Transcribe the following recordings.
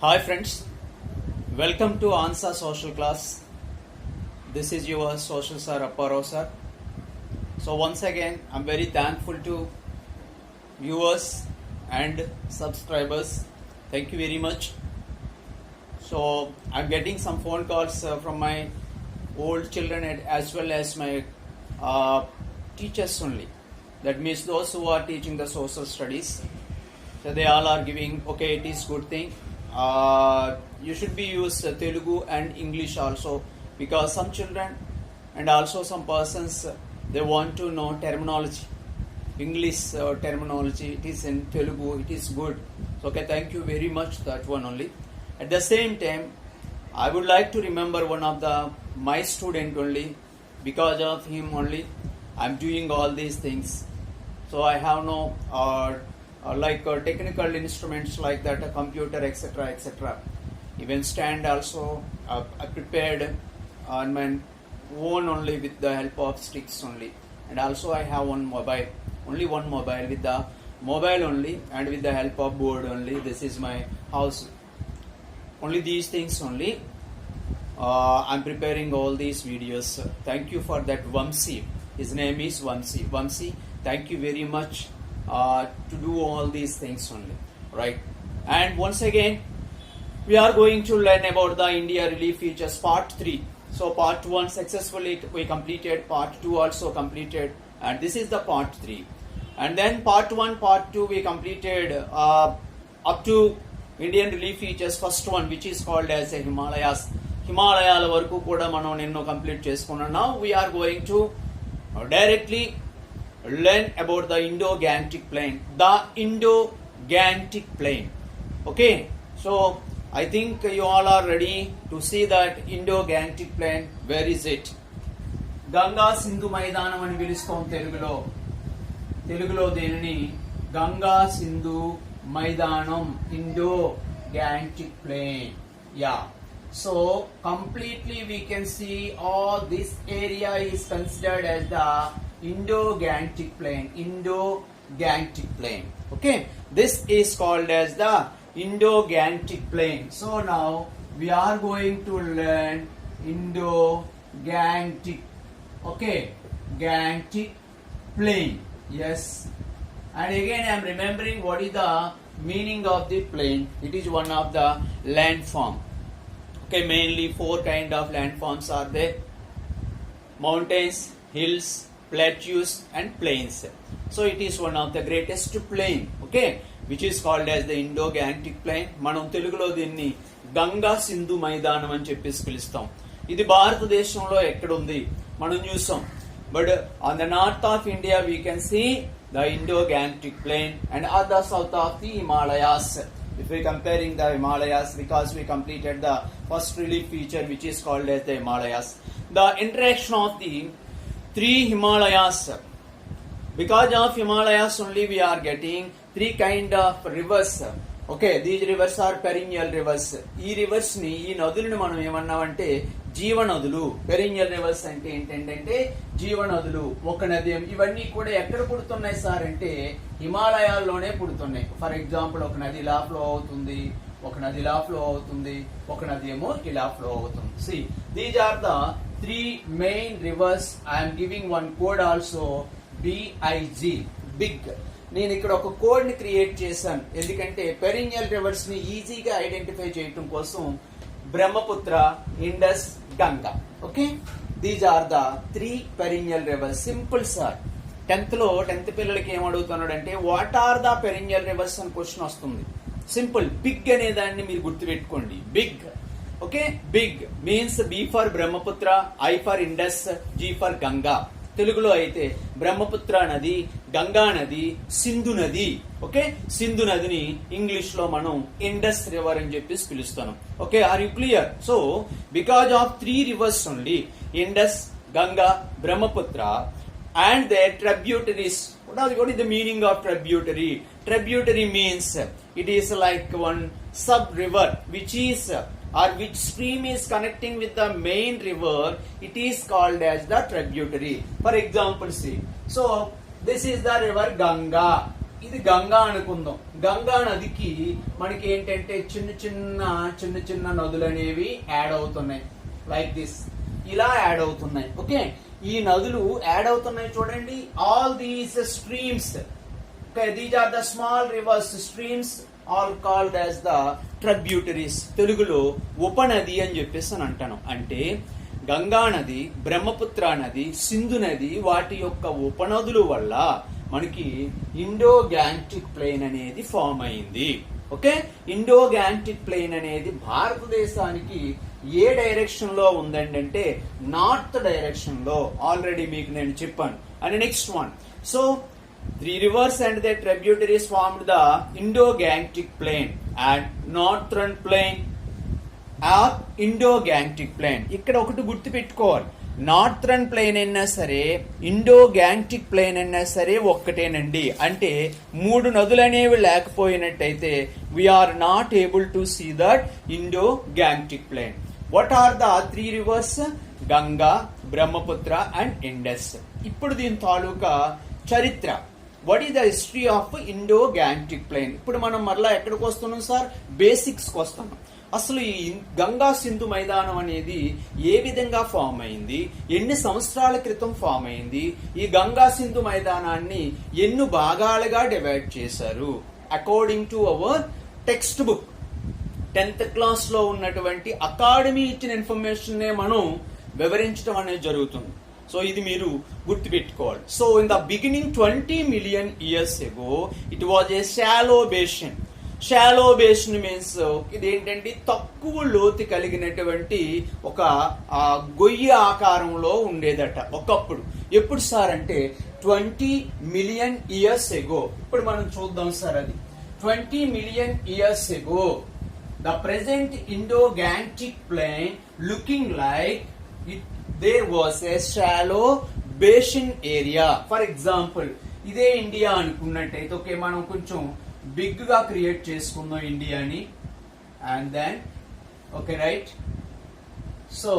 Hi friends, welcome to ANSA social class. This is your social sir Apparao sir. So once again, I'm very thankful to viewers and subscribers. Thank you very much. So I'm getting some phone calls from my old children as well as my teachers only. That means those who are teaching the social studies. So they all are giving, okay, it is good thing. You should be use Telugu and English also, because some children and also some persons they want to know terminology, English terminology. It is in Telugu. It is good. So okay, thank you very much. That one only. At the same time, I would like to remember one of my student only. Because of him only, I'm doing all these things. So I have no technical instruments like that, a computer, etc., etc. Even stand also I prepared on my own only with the help of sticks only. And also I have one mobile with the mobile only and with the help of board only. This is my house. Only these things only. I'm preparing all these videos. Thank you for that, Vamsi. His name is Vamsi. Vamsi, thank you very much to do all these things only, right? And once again, we are going to learn about the India Relief Features Part 3. So Part 1 successfully we completed, Part 2 also completed, and this is the Part 3. And then Part 1, Part 2 we completed up to Indian Relief Features first one, which is called as a Himalayas. Himalayala varaku kuda మనం నిన్ను complete చేసుకున్నాం. Now we are going to directly learn about the Indo-Gangetic Plain. The Indo-Gangetic Plain. Okay, so I think you all are ready to see that Indo-Gangetic Plain. Where is it? Ganga Sindhu మైదానం అని పిలుస్తాం తెలుగులో దేనిని? గంగా సింధు మైదానం, Indo-Gangetic Plain. Yeah. So completely we can see all this area is considered as the Indo-Gangetic Plain. Indo-Gangetic Plain. Okay, this is called as the Indo-Gangetic Plain. So now we are going to learn Indo-Gangetic. Okay, Gangetic Plain. Yes. And again I am remembering what is the meaning of the plain. It is one of the landform. Okay, mainly 4 kind of landforms are there: mountains, hills, plateaus and plains. So it is one of the greatest plain, okay, which is called as the Indo-Gangetic Plain. మనం తెలుగులో దీన్ని గంగా సింధు మైదానం అని చెప్పేసి పిలుస్తాం. ఇది భారతదేశంలో ఎక్కడ ఉంది మనం చూసాం. But on the north of India we can see the Indo-Gangetic Plain, and on the south of the Himalayas. If we comparing the Himalayas, because we completed the first relief feature which is called as the Himalayas. The interaction of the 3 Himalayas. Because of Himalayas only we are getting 3 kind of rivers. Okay, these rivers are perennial rivers. ఈ reverse ని, ఈ నదులను మనం ఏమన్నామంటే జీవనదులు. Perineal reverse అంటే ఏంటంటే జీవనదులు. ఒక నది, ఇవన్నీ కూడా ఎక్కడ పుడుతున్నాయి సార్ అంటే హిమాలయాల్లోనే పుడుతున్నాయి. ఫర్ ఎగ్జాంపుల్, ఒక నది ఇలా ఫ్లో అవుతుంది, ఒక నది ఇలా ఫ్లో అవుతుంది, ఒక నది ఏమో ఇలా ఫ్లో అవుతుంది. See, these are the 3 main rivers. I am giving one code also, BIG, big. నేను ఇక్కడ ఒక కోడ్ ని క్రియేట్ చేశాను, ఎందుకంటే పెరినియల్ రివర్స్ ని ఈజీగా ఐడెంటిఫై చేయడం కోసం. Brahmaputra, Indus, Ganga. Okay, these are the 3 perennial rivers. Simple sir. 10th పిల్లలకి ఏమడుగుతున్నాడంటే what are the perennial rivers అని క్వశ్చన్ వస్తుంది. సింపుల్. బిగ్ అనే దాన్ని మీరు గుర్తుపెట్టుకోండి. Big. Okay, big means B for Brahmaputra, I for Indus, G for Ganga. తెలుగులో అయితే బ్రహ్మపుత్ర నది, గంగా నది, సింధు నది. ఓకే, సింధు నదిని ఇంగ్లీష్ లో మనం ఇండస్ రివర్ అని చెప్పేసి పిలుస్తాం. Okay, are you clear? So because of 3 rivers only, Indus, Ganga, Brahmaputra, and their tributaries. What is the meaning of tributary? Tributary means it is like one sub river which is or which stream is connecting with the main river. It is called as the tributary. For example, see, so this is the river Ganga. ఇది గంగా అనుకుందాం. గంగా నదికి మనకి ఏంటంటే చిన్న చిన్న నదులు అనేవి add అవుతున్నాయి. లైక్ దిస్, ఇలా యాడ్ అవుతున్నాయి. ఓకే, ఈ నదులు యాడ్ అవుతున్నాయి చూడండి. All these streams, okay, these are the small rivers, streams, all called as the tributaries. తెలుగులో ఉపనది అని చెప్పేసి అని అంటాను. అంటే గంగా నది, బ్రహ్మపుత్ర నది, సింధు నది, వాటి యొక్క ఉపనదుల వల్ల మనకి ఇండో గ్యాంటిక్ ప్లెయిన్ అనేది ఫామ్ అయింది. ఓకే, ఇండో గ్యాంటిక్ ప్లెయిన్ అనేది భారతదేశానికి ఏ డైరెక్షన్ లో ఉందండి అంటే నార్త్ డైరెక్షన్ లో. ఆల్రెడీ మీకు నేను చెప్పాను. And next one, so 3 rivers and their tributaries formed the Indo-Gangetic Plain and Northern Plain or Indo-Gangetic Plain. ఇక్కడ ఒకటి గుర్తు పెట్టుకోవాలి, నార్థరన్ ప్లెయిన్ అయినా సరే ఇండో గ్యాంటిక్ ప్లెయిన్ అయినా సరే ఒక్కటేనండి. అంటే 3 నదులు అనేవి లేకపోయినట్టయితే we are not able to see that Indo Gangetic plain. What are the 3 rivers? Ganga, Brahmaputra and Indus. ఇప్పుడు దీని తాలూకా చరిత్ర, what is the history of Indo Gangetic plain. ఇప్పుడు మనం మరలా ఎక్కడికి వస్తున్నాం సార్? బేసిక్స్ కి వస్తున్నాం. అసలు ఈ గంగా సింధు మైదానం అనేది ఏ విధంగా ఫామ్ అయింది, ఎన్ని సంవత్సరాల క్రితం ఫామ్ అయింది, ఈ గంగా సింధు మైదానాన్ని ఎన్ని భాగాలుగా డివైడ్ చేశారు. According to our text book 10th class లో ఉన్నటువంటి అకాడమీ ఇచ్చిన ఇన్ఫర్మేషన్ నే మనం వివరించడం అనేది జరుగుతుంది. సో ఇది మీరు గుర్తుపెట్టుకోవాలి. So in the beginning 20 million years ago it was a shallow basin. Shallow basin means ఇదేంటంటే తక్కువ లోతు కలిగినటువంటి ఒక గొయ్యి ఆకారంలో ఉండేదట ఒకప్పుడు. ఎప్పుడు సార్ అంటే 20 million years ago. ఇప్పుడు మనం చూద్దాం సార్, అది 20 million years ago the present Indo-Gangetic plain looking like it, there was a shallow basin area. For example, ఇదే ఇండియా అనుకున్నట్టయితే ఓకే, మనం కొంచెం బిగ్ గా క్రియేట్ చేసుకుందాం ఇండియాని. And then okay right, so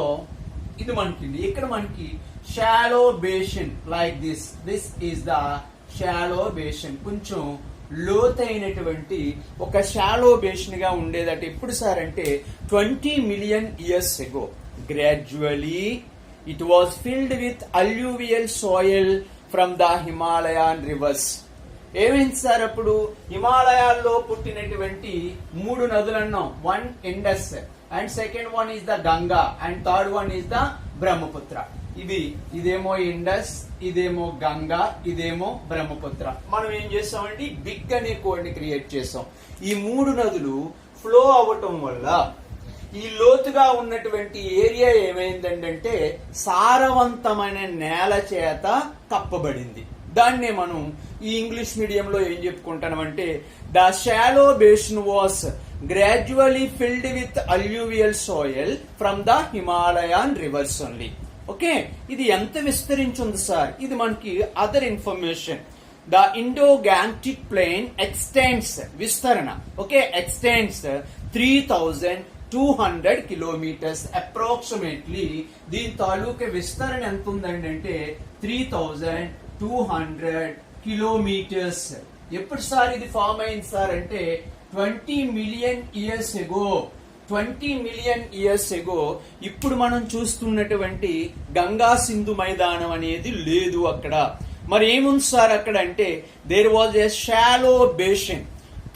ఇది మనకి ఇక్కడ మనకి shallow basin like this. This is the shallow basin. కొంచెం లోతైనటువంటి ఒక షాలో బేసిన్ గా ఉండేదట. ఎప్పుడు సార్ అంటే 20 million years ago. Gradually it was filled with alluvial soil from the Himalayan rivers. ఏమైంది సార్? అప్పుడు హిమాలయాల్లో పుట్టినటువంటి 3 నదులు అన్నాం. One Indus, and second one is the Ganga, and third one is the Brahmaputra. ఇదేమో ఇండస్, ఇదేమో గంగా, ఇదేమో బ్రహ్మపుత్ర. మనం ఏం చేస్తామండి, బిగ్ అనే కోడ్ని క్రియేట్ చేస్తాం. ఈ 3 నదులు ఫ్లో అవ్వటం వల్ల ఈ లోతుగా ఉన్నటువంటి ఏరియా ఏమైందంటే సారవంతమైన నేల చేత కప్పబడింది. దాన్నే మనం ఈ ఇంగ్లీష్ మీడియంలో ఏం చెప్పుకుంటామంటే the shallow basin was gradually filled with alluvial soil from the Himalayan rivers only. Okay, ఇది ఎంత విస్తరించింది సార్? ఇది మనకి other information. The Indo-Gangetic plain extends, విస్తరణ ఓకే, ఎక్స్టెండ్స్ 3200 kilometers అప్రాక్సిమేట్లీ. దీని తాలూకా విస్తరణ ఎంత ఉందంటే 3200 kilometers. ఎప్పుడు సార్ ఇది ఫామ్ అయింది సార్ అంటే 20 million years ago. 20 million years ago. ఇప్పుడు మనం చూస్తున్నటువంటి గంగా సింధు మైదానం అనేది లేదు అక్కడ. మరి ఏముంది సార్ అక్కడ అంటే there was a shallow basin.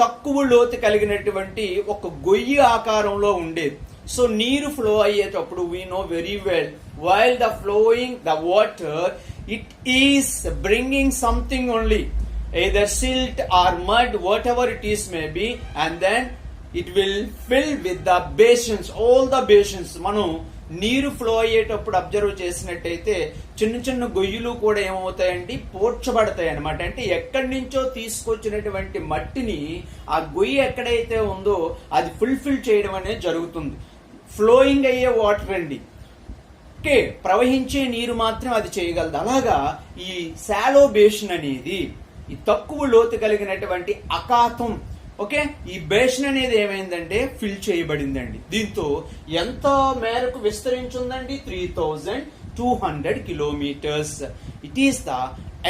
తక్కువ లోతు కలిగినటువంటి ఒక గొయ్యి ఆకారంలో ఉండేది. సో నీరు ఫ్లో అయ్యేటప్పుడు we know very well while the flowing the water it is bringing something only, either silt or mud, whatever it is may be, and then it will fill with the basins, all the basins. మనం నీరు flow అయ్యేటప్పుడు observe చేసినట్టయితే చిన్న చిన్న గొయ్యలు కూడా ఏమవుతాయండి, పోడ్చబడతాయి అనమాట. అంటే ఎక్కడి నుంచో తీసుకొచ్చినటువంటి మట్టిని ఆ గొయ్యి ఎక్కడైతే ఉందో అది ఫుల్ఫిల్ చేయడం అనేది జరుగుతుంది. ఫ్లోయింగ్ అయ్యే వాటర్ అండి, ఓకే, ప్రవహించే నీరు మాత్రం అది చేయగలదు. అలాగా ఈ షాలో బేసిన్ అనేది ఈ తక్కువ లోతు కలిగినటువంటి అఖాతం, ఓకే, ఈ బేసిన్ అనేది ఏమైందంటే ఫిల్ చేయబడిందండి. దీంతో ఎంత మేరకు విస్తరించిందండి 3200 kilometers. It is the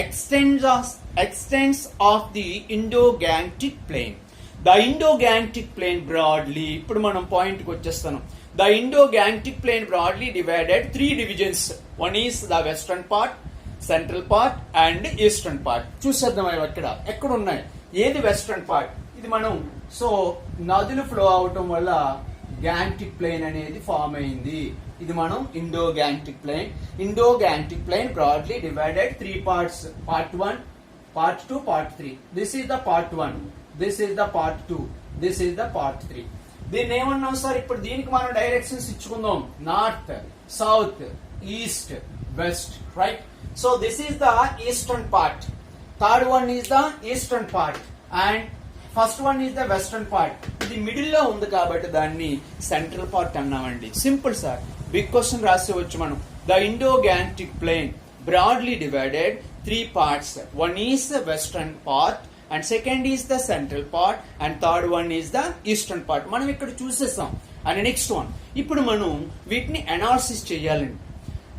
extent of extents of the Indo-Gangetic plain. The Indo-Gangetic plain broadly, ఇప్పుడు మనం పాయింట్కి వచ్చేస్తాను. The Indo-Gangetic plain broadly divided 3 divisions. One is the western part, central part and eastern part. చూసేద్దాం అవి ఎక్కడ ఉన్నాయి, ఏది western part. ఇది మనం సో నదులు ఫ్లో అవటం వల్ల గ్యాంటిక్ ప్లేన్ అనేది ఫామ్ అయింది. ఇది మనం Indo Gangetic plain. Indo Gangetic plain broadly divided 3 parts. Part 1, Part 2, Part 3. This is the Part 1. This is the Part 2. This is the Part 3. దీన్ని ఏమన్నాం సార్, ఇప్పుడు దీనికి మనం డైరెక్షన్స్ ఇచ్చుకుందాం. North, south, east, west, right. So this is the eastern part. Third one is the eastern part and first one is the western part. ఇది middle లో ఉంది కాబట్టి దాన్ని సెంట్రల్ పార్ట్ అన్నామండి. సింపుల్ సార్, బిగ్ క్వశ్చన్ రాసేవచ్చు మనం. The Indo-Gangetic plain broadly divided 3 parts. One is the western part and second is the central part and third one is the eastern part. మనం ఇక్కడ చూసేసాం. And next one ఇప్పుడు మనం వీటిని analysis చేయాలండి.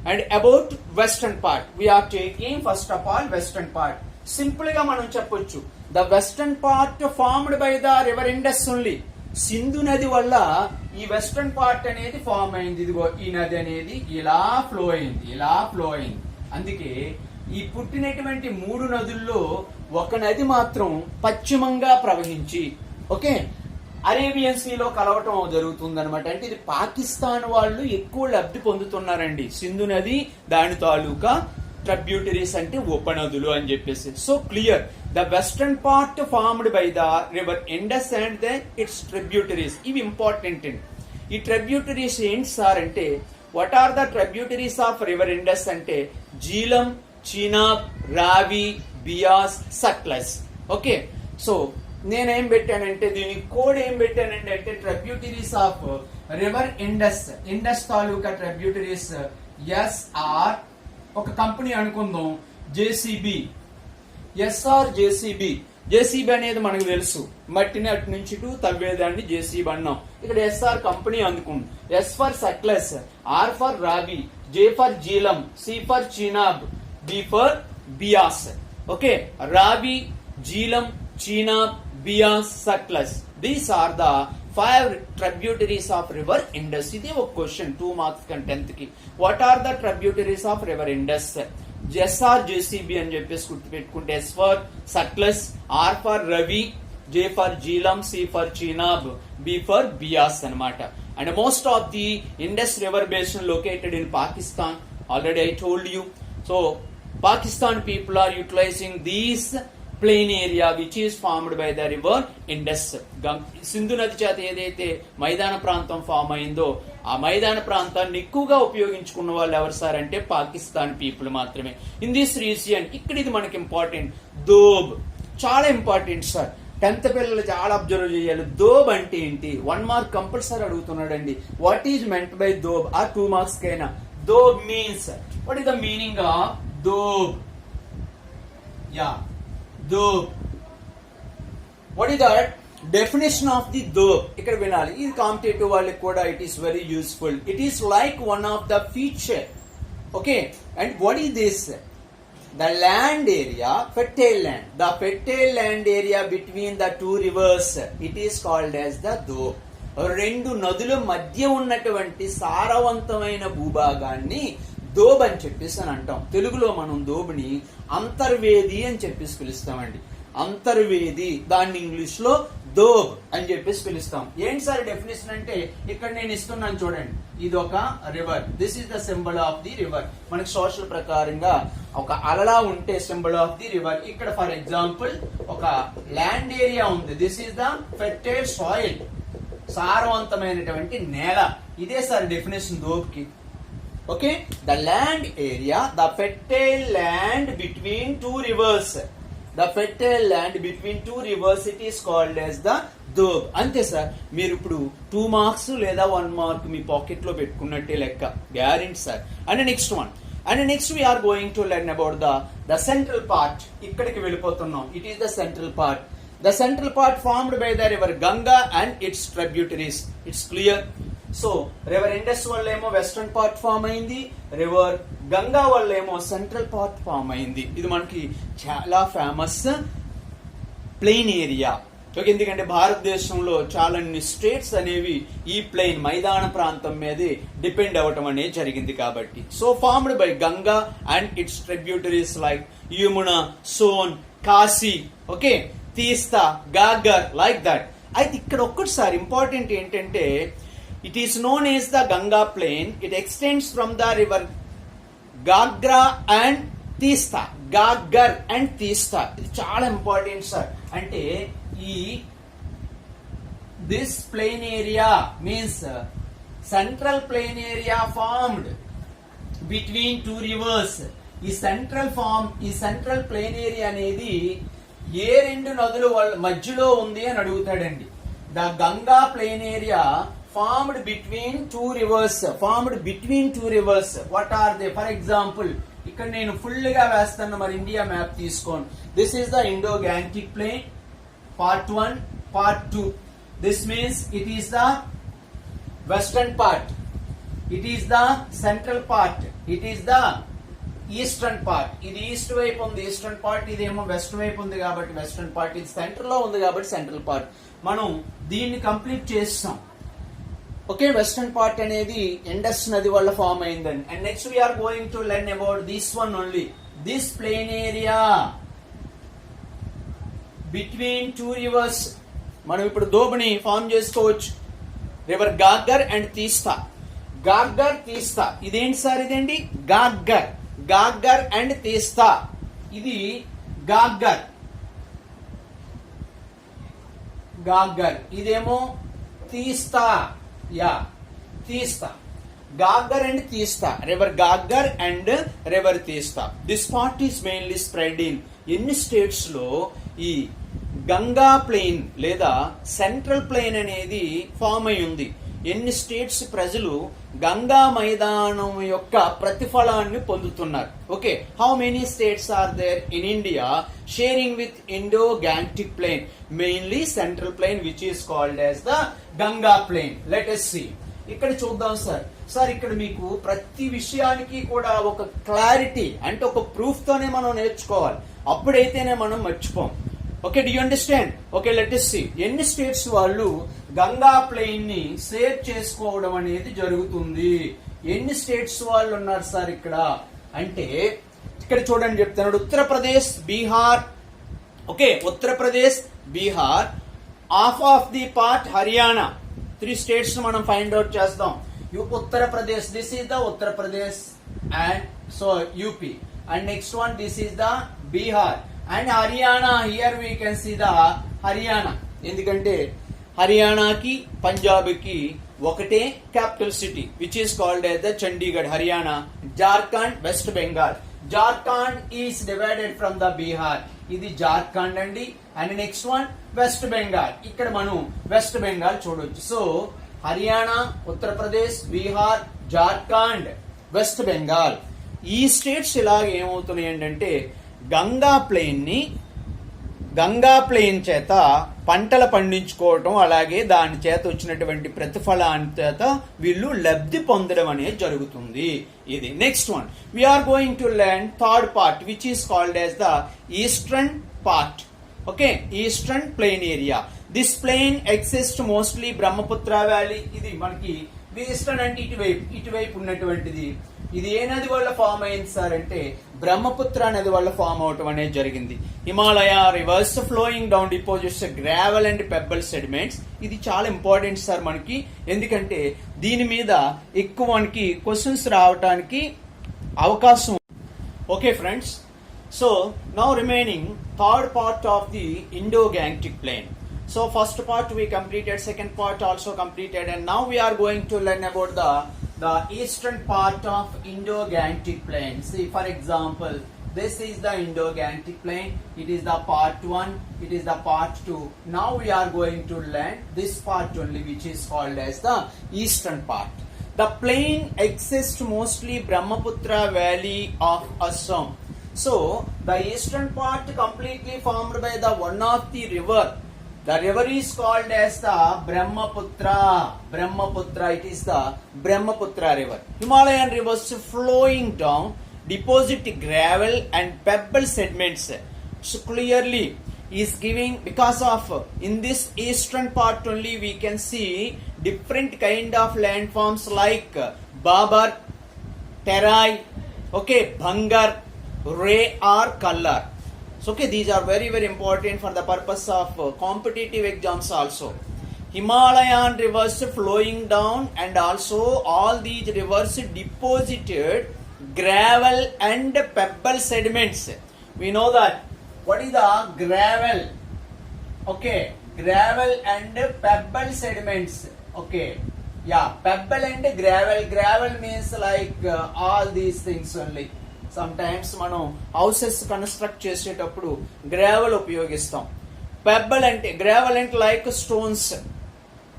And about western part we are taking first of all western part. Simple గా మనం చెప్పొచ్చు, the western part formed by the river Indus only. Sindhu నది వల్ల ఈ వెస్టర్న్ పార్ట్ అనేది ఫామ్ అయింది. ఇదిగో ఈ నది అనేది ఇలా ఫ్లో అయింది. అందుకే ఈ పుట్టినటువంటి 3 నదుల్లో ఒక నది మాత్రం పశ్చిమంగా ప్రవహించి ఓకే అరేబియన్ సీలో కలవటం జరుగుతుంది అనమాట. అంటే ఇది పాకిస్తాన్ వాళ్ళు ఎక్కువ లబ్ధి పొందుతున్నారండి. సింధు నది దాని తాలూకా ట్రిబ్యూటరీస్ అంటే ఉపనదులు అని చెప్పేసి. So clear, the western part formed by the river Indus and the its tributaries. ఇవి ఇంపార్టెంట్ అండి. ఈ ట్రిబ్యూటరీస్ ఏంటి సార్ అంటే, what are the tributaries of river Indus అంటే జీలం, చీనాబ్, రావి, బియాస్, సట్లెస్. ఓకే, సో నేనేం పెట్టానంటే దీనికి కోడ్ ఏం పెట్టానంటే అంటే ట్రిబ్యూటరీస్ ఆఫ్ రివర్ ఇండస్ తాలూకా ట్రిబ్యూటరీస్ ఎస్ఆర్. ఒక కంపెనీ అనుకుందాం జేసీబీ, ఎస్ఆర్ జేసీబీ. జేసీబీ అనేది మనకు తెలుసు, మట్టిని అటు నుంచి ఇటు తవ్వేదాన్ని జేసీబీ అన్నాం. ఇక్కడ ఎస్ఆర్ కంపెనీ అందుకుంది. S for Sutlej, R for Ravi, J for Jhelum, C for Chenab, B for Beas. Okay, Ravi, Jhelum, Chenab, Beas, Sutlej. These are the 5 tributaries of river Indus. ఇది ఒక క్వశ్చన్ 2 marks కి 10th కి. What are the tributaries of river Indus? SR JCB అని చెప్పేసి గుర్తుపెట్టుకుంటే, S for Sutlej, R for Ravi, J for Jhelum, C for Chenab, B for Beas అనమాట. And most of the Indus river basin located in Pakistan. Already I told you. So Pakistan people are utilizing these plain area which is formed by the river Indus. Sindhu నది చేత ఏదైతే మైదాన ప్రాంతం form అయిందో ఆ మైదాన ప్రాంతాన్ని ఎక్కువగా ఉపయోగించుకున్న వాళ్ళు ఎవరు సార్ అంటే పాకిస్తాన్ పీపుల్ మాత్రమే. ఇన్ దిస్ రీజియన్ ఇక్కడ ఇది మనకి ఇంపార్టెంట్. దోబ్ చాలా ఇంపార్టెంట్ సార్. 10th పిల్లలు చాలా అబ్జర్వ్ చేయాలి. దోబ్ అంటే ఏంటి? 1 mark కంపల్సరీ అడుగుతున్నాడండి. What is meant by doab? ఆ 2 marks కైనా. Doab means, what is the meaning of doab? Doab. What is that definition of the doab? ఇక్కడ వినాలి. ఇది కాంపిటేటివ్ వాళ్ళకి కూడా it is very useful. It is like one of the feature. Okay, and what is this? The land area, fertile land. The fertile land area between the 2 rivers, it is called as the doab. 2 నదుల మధ్య ఉన్నటువంటి సారవంతమైన భూభాగాన్ని దోబ్ అని చెప్పేసి అని అంటాం. తెలుగులో మనం దోబ్ని అంతర్వేది అని చెప్పేసి పిలుస్తామండి. అంతర్వేది, దాన్ని ఇంగ్లీష్ లో దోబ్ అని చెప్పేసి పిలుస్తాం. ఏంటి సార్ డెఫినేషన్ అంటే, ఇక్కడ నేను ఇస్తున్నాను చూడండి. ఇది ఒక river. This is the symbol of the river. మనకి సోషల్ ప్రకారంగా ఒక అలలా ఉంటే సింబల్ ఆఫ్ ది రివర్. ఇక్కడ ఫర్ ఎగ్జాంపుల్ ఒక ల్యాండ్ ఏరియా ఉంది. This is the fertile soil, సారవంతమైనటువంటి నేల. ఇదే సార్ డెఫినేషన్ దోబ్ కి. Okay, the land area, the fertile land between 2 rivers. The fertile land between 2 rivers, it is called as the doab. అంతే sir. మీరు ఇప్పుడు 2 marks లేదా 1 mark మీ pocket లో పెట్టుకున్నట్టే లెక్క. Guarantee sir. And next one, and next we are going to learn about the central part. ఇక్కడికి వెళ్ళిపోతున్నాం. It is the central part. The central part formed by the river Ganga and its tributaries. It's clear. So river Indus వల్ల ఏమో western part form అయింది, river Ganga వల్ల ఏమో central part form అయింది. ఇది మనకి చాలా ఫేమస్ ప్లెయిన్ ఏరియా. ఎందుకంటే భారతదేశంలో చాలా స్టేట్స్ అనేవి ఈ ప్లెయిన్ మైదాన ప్రాంతం మీదే డిపెండ్ అవ్వటం అనేది జరిగింది కాబట్టి. So formed by Ganga and its tributaries like Yamuna, Son, Kashi, okay, Teesta, Ghaggar, like that. అయితే ఇక్కడ ఒక్కటిసారి ఇంపార్టెంట్ ఏంటంటే it is known as the Ganga plain. It extends from the river Ghagra and Teesta, Ghaggar and తీస్తా. ఇది చాలా ఇంపార్టెంట్ సార్. అంటే ఈ this plain area means central plain area formed between two rivers. ఈ సెంట్రల్ ప్లెయిన్ ఏరియా అనేది ఏ రెండు నదుల మధ్యలో ఉంది అని అడుగుతాడండి. The Ganga plain area formed between two rivers. What are they? For example, ఇక్కడ నేను ఫుల్ గా వేస్తాను, మరి ఇండియా మ్యాప్ తీసుకోండి. This is the Indo Gangetic plain part 1, part 2. This means it is the western part, it is the central part, it is the eastern part. ఇది east వైపు ఉంది eastern part, ఇదేమో west వైపు ఉంది కాబట్టి western part, ఇది centre లో ఉంది కాబట్టి సెంట్రల్ పార్ట్. మనం దీన్ని కంప్లీట్ చేస్తాం. ఓకే, వెస్టర్న్ పార్ట్ అనేది ఇండస్ నది వల్ల ఫామ్ అయిందండి. And next we are going to learn about this one only. This plain area between two rivers. మనం ఇప్పుడు దోబిని ఫామ్ చేసుకోవచ్చు. River Ghaggar and Teesta. గాగ్గర్, తీస్తా. ఇదేంటి సార్? ఇదేంటి గాగ్గర్ అండ్ తీస్తా. ఇది గాగ్గర్, ఇదేమో తీస్తా. తీస్తా, గాగ్గర్ అండ్ తీస్తా. రివర్ గాగ్గర్ అండ్ రివర్ తీస్తా. This part is mainly spread in ఎన్ని స్టేట్స్ లో ఈ గంగా ప్లెయిన్ లేదా సెంట్రల్ ప్లెయిన్ అనేది ఫామ్ అయి ఉంది. ఎన్ని స్టేట్స్ ప్రజలు గంగా మైదానం యొక్క ప్రతిఫలాన్ని పొందుతున్నారు. Okay, how many states are there in India sharing with Indo Gangetic plain? Mainly central plain which is called as the Ganga plain. Let us see. ఇక్కడ చూద్దాం సార్. ఇక్కడ మీకు ప్రతి విషయానికి కూడా ఒక క్లారిటీ అంటే ఒక ప్రూఫ్ తోనే మనం నేర్చుకోవాలి, అప్పుడైతేనే మనం మర్చిపోం. Okay, do you understand? Okay, let us see. ఎన్ని స్టేట్స్ వాళ్ళు గంగా ప్లెయిన్ ని షేర్ చేసుకోవడం అనేది జరుగుతుంది? ఎన్ని స్టేట్స్ వాళ్ళు ఉన్నారు సార్ ఇక్కడ అంటే? ఇక్కడ చూడండి చెప్తున్నాడు. Uttar Pradesh, Bihar. Okay, Uttar Pradesh, Bihar. Of the part Haryana. 3 states మనం ఫైండ్ అవుట్ చేస్తాం. Uttar Pradesh, this is the Uttar Pradesh and so UP. And next one, this is the Bihar. And Haryana, here we can see the Haryana. ఎందుకంటే హర్యానాకి పంజాబ్కి ఒకటే capital city which is called as the Chandigarh. Haryana. Jharkhand, west Bengal. Jharkhand is divided from the Bihar. ఇది జార్ఖండ్ అండి. And next one west Bengal. ఇక్కడ మనం west Bengal చూడొచ్చు. So Haryana, Uttar Pradesh, Bihar, Jharkhand, west Bengal. ఈ స్టేట్స్ ఇలాగ ఏమవుతున్నాయి ఏంటంటే గంగా ప్లెయిన్ చేత పంటలు పండించుకోవటం, అలాగే దాని చేత వచ్చినటువంటి ప్రతిఫలాన్ని చేత వీళ్ళు లబ్ధి పొందడం అనేది జరుగుతుంది. ఇది next one. We are going to learn third part which is called as the eastern part. Okay, eastern plain area. This plain exist mostly Brahmaputra valley. ఇది మనకి ఈస్టర్న్ అంటే ఇటువైపు ఉన్నటువంటిది. ఇది ఏ నది వల్ల ఫామ్ అయింది సార్ అంటే బ్రహ్మపుత్ర నది వల్ల ఫామ్ అవటం అనేది జరిగింది. Himalaya rivers flowing down deposits gravel and pebble sediments. ఇది చాలా ఇంపార్టెంట్ సార్ మనకి, ఎందుకంటే దీని మీద ఎక్కువ మనకి క్వశ్చన్స్ రావటానికి అవకాశం. Okay friends, so now remaining third part of the Indo Gangetic plain. So first part we completed, second part also completed, and now we are going to learn about the eastern part of Indo-Gangetic Plain. See, for example, this is the Indo-Gangetic Plain. It is the part 1, it is the part 2. Now we are going to learn this part only, which is called as the eastern part. The plain exists mostly Brahmaputra Valley of Assam. So the eastern part completely formed by the one of the river The river is called as the Brahmaputra. Brahmaputra, it is the Brahmaputra river. Himalayan rivers flowing down deposit gravel and pebble sediments. So clearly is giving, because of in this eastern part only we can see different kind of landforms like Babar, Terai, okay, Bhangar, Ray or Kallar. So okay, these are very important for the purpose of competitive exams also. Himalayan rivers flowing down, and also all these rivers deposited gravel and pebble sediments. We know that. What is the gravel? Okay, gravel and pebble sediments. Okay, yeah, pebble and gravel. Gravel means like all these things only. Sometimes మనం houses construct చేసేటప్పుడు gravel ఉపయోగిస్తాం. Pebble అంటే gravel అంటే like stones,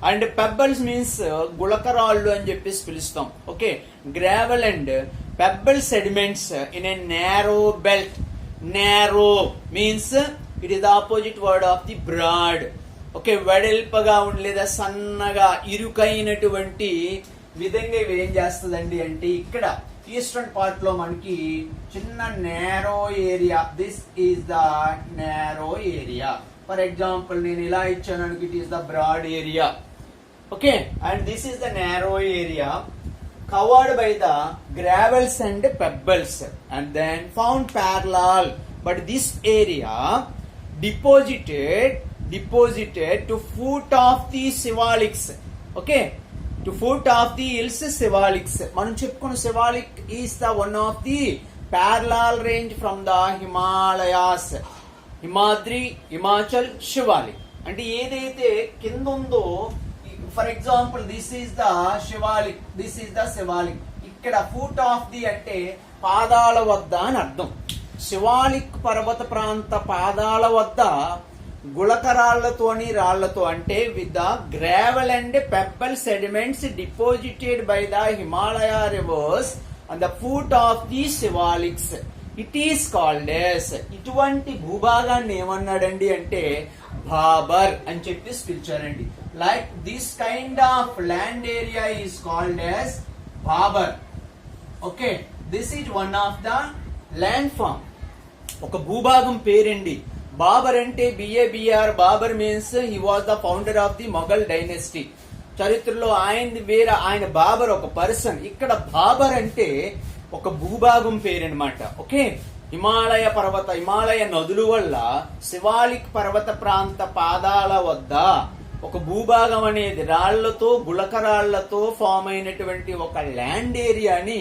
and pebbles means గులకరాళ్ళు అని చెప్పేసి పిలుస్తాం. Okay, gravel and pebble sediments in a narrow belt. Narrow means it is the opposite word of the broad. Okay, వెడల్పగా లేదా సన్నగా ఇరుకైనటువంటి విధంగా ఇవి ఏం చేస్తుందండి అంటే ఇక్కడ ఈస్టర్న్ పార్ట్ లో మనకి చిన్న narrow area. This is the narrow area. For example నేను ఇలా ఇచ్చాను, it is the broad area. Okay, and this is the narrow area covered by the gravels and pebbles and then found parallel, but this area deposited to foot of the Shivaliks. Okay, to foot of the hills Shivaliks. మనం చెప్పుకున్న Shivalik is the one of the parallel range from the Himalayas. Himadri, Himachal, Shivalik. అంటే ఏదైతే కింద ఉందో, for example this is the Shivalik, this is the Shivalik. ఇక్కడ foot of the అంటే పాదాల వద్ద అని అర్థం. శివాలిక్ పర్వత ప్రాంత పాదాల వద్ద గుళకరాళ్లతోని రాళ్లతో అంటే with the gravel and pebble sediments deposited by the Himalaya rivers on the foot of the Shivaliks. It is called as. ఇటువంటి భూభాగాన్ని ఏమన్నాడండి అంటే బాబర్ అని చెప్పి పిలిచారండి. Like this kind of land area is called as Babar. Okay, this is one of the landform. ఒక భూభాగం పేరండి బాబర్ అంటే BABR. Bhabar means he was the founder of the Mughal dynasty. చరిత్రలో ఆయన బాబర్ ఒక పర్సన్. ఇక్కడ బాబర్ అంటే ఒక భూభాగం పేరనమాట. ఓకే, హిమాలయ నదుల వల్ల శివాలిక్ పర్వత ప్రాంత పాదాల వద్ద ఒక భూభాగం అనేది రాళ్లతో గుళకరాళ్లతో ఫామ్ అయినటువంటి ఒక ల్యాండ్ ఏరియాని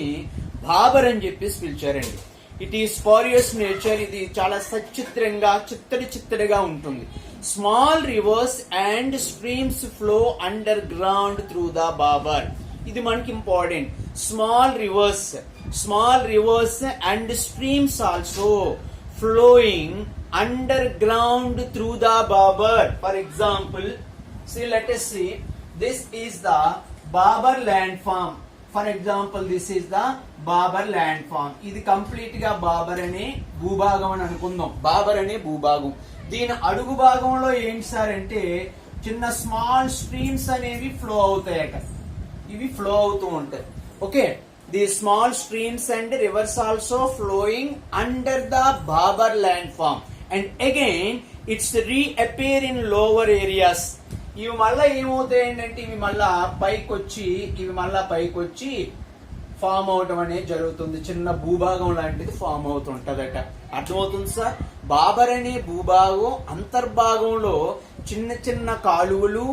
బాబర్ అని చెప్పేసి పిలిచారండి. It is spurious nature. ఇది చాలా సచిత్రంగా చిత్తడిగా ఉంటుంది. Small rivers and streams flow under ground through the Bhabar. ఇది మనకి important. Small rivers and streams also flowing under ground through the Bhabar. For example, see, let us see, this is the Babar landform. For example, this is the Babar landform. ఇది complete గా బాబర్ అనే భూభాగం అని అనుకుందాం. బాబర్ అనే భూభాగం. దీని అడుగు భాగంలో ఏంటి సార్ అంటే చిన్న స్మాల్ స్ట్రీమ్స్ అనేవి ఫ్లో అవుతాయట. ఇవి ఫ్లో అవుతూ ఉంటాయి. Okay, the small streams and rivers also flowing under the Bhabar landform, and again it's reappear in lower areas. ఇవి మళ్ళా ఏమవుతాయి ఏంటంటే ఇవి మళ్ళా పైకి వచ్చి ఫామ్ అవటం అనేది జరుగుతుంది. చిన్న భూభాగం లాంటిది ఫామ్ అవుతుంటదట. అర్థమవుతుంది సార్? బాబర్ అనే భూభాగం అంతర్భాగంలో చిన్న కాలువలు,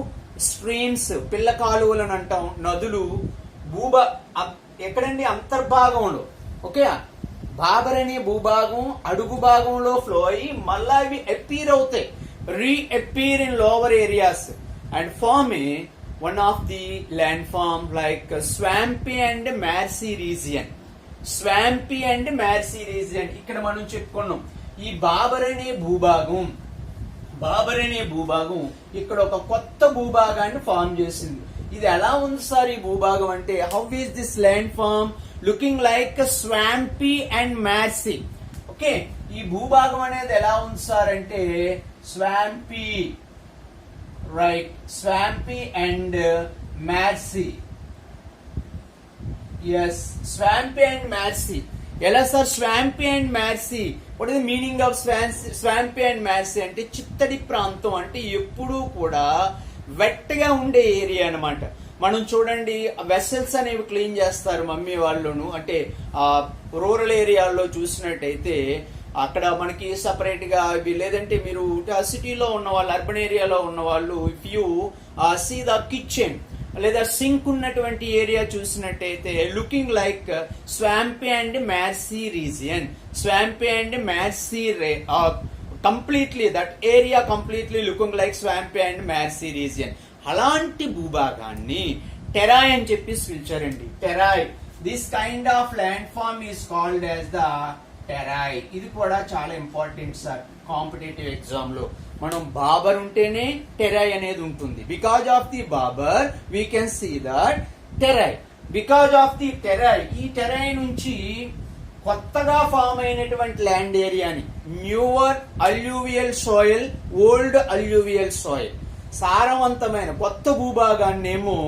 స్ట్రీమ్స్, పిల్ల కాలువలు అని అంటాం, నదులు ఎక్కడండి? అంతర్భాగంలో. ఓకే, బాబర్ అనే భూభాగం అడుగు భాగంలో ఫ్లో అయ్యి మళ్ళా ఇవి అపీర్ అవుతాయి, reappear in lower areas and form one of the landform like swampy and marshy region. ఇక్కడ మనం చెప్పుకున్నాం ఈ బాబర్ అనే భూభాగం ఇక్కడ ఒక కొత్త భూభాగాన్ని ఫామ్ చేసింది. ఇది ఎలా ఉంది సార్ ఈ భూభాగం అంటే, how is this land form? Looking like swampy and marshy. Okay, ఈ భూభాగం అనేది ఎలా ఉంది సార్ అంటే swampy right, swampy and marshy. Yes, swampy and marshy. ఎలా sir swampy and marshy? What is the meaning of swampy and marshy అంటే చిత్తడి ప్రాంతం అంటే ఎప్పుడూ కూడా వెట్టగా ఉండే ఏరియా అన్నమాట. మనం చూడండి వెసల్స్ అనేవి క్లీన్ చేస్తారు మమ్మీ వాళ్ళను, అంటే రూరల్ ఏరియాల్లో చూసినట్టయితే అక్కడ మనకి సపరేట్ గా లేదంటే మీరు సిటీలో ఉన్న వాళ్ళు, అర్బన్ ఏరియాలో ఉన్న వాళ్ళు, if you see the kitchen లేదా సింక్ ఉన్నటువంటి ఏరియా చూసినట్టయితే looking like swampy and marshy region, swampy and marshy completely that area completely looking like swampy and marshy region. అలాంటి భూభాగాన్ని టెరాయ్ అని చెప్పి పిలిచారండి. Terai, this kind of land form is called as the Terai. ఇది కూడా చాలా ఇంపార్టెంట్ సార్ కాంపిటేటివ్ ఎగ్జామ్ లో. మనం బాబర్ ఉంటేనే టెరాయ్ అనేది ఉంటుంది. Because of the Bhabar we can see that Terai. Because of the Terai, ఈ టెరాయ్ నుంచి కొత్తగా ఫామ్ అయినటువంటి ల్యాండ్ ఏరియాని newer alluvial soil, old alluvial soil, సారవంతమైన కొత్త భూభాగాన్నేమో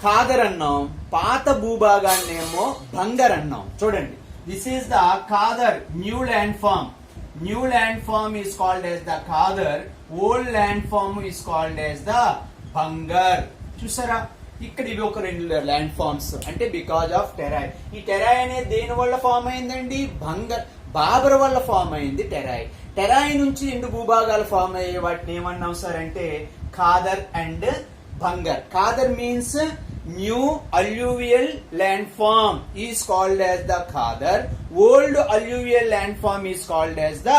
ఖాదర్ అన్నాం, పాత భూభాగాన్నేమో బంగర్ అన్నాం. చూడండి, this is the Khadar new land form. New land form is called as the Khadar, old land form is called as the Bangar. చూసారా, ఇక్కడ ఇవి ఒక రెండు ల్యాండ్ ఫార్మ్స్. అంటే బికాజ్ ఆఫ్ టెరాయ్. ఈ టెరాయ్ అనేది దేని వల్ల ఫామ్ అయిందండి? బాబర్ వల్ల ఫామ్ అయింది టెరాయ్. టెరాయ్ నుంచి రెండు భూభాగాలు ఫామ్ అయ్యే వాటిని ఏమన్నాం సార్ అంటే Khadar and Bangar. Khadar means new alluvial land form is called as the Khadar, old alluvial land form is called as the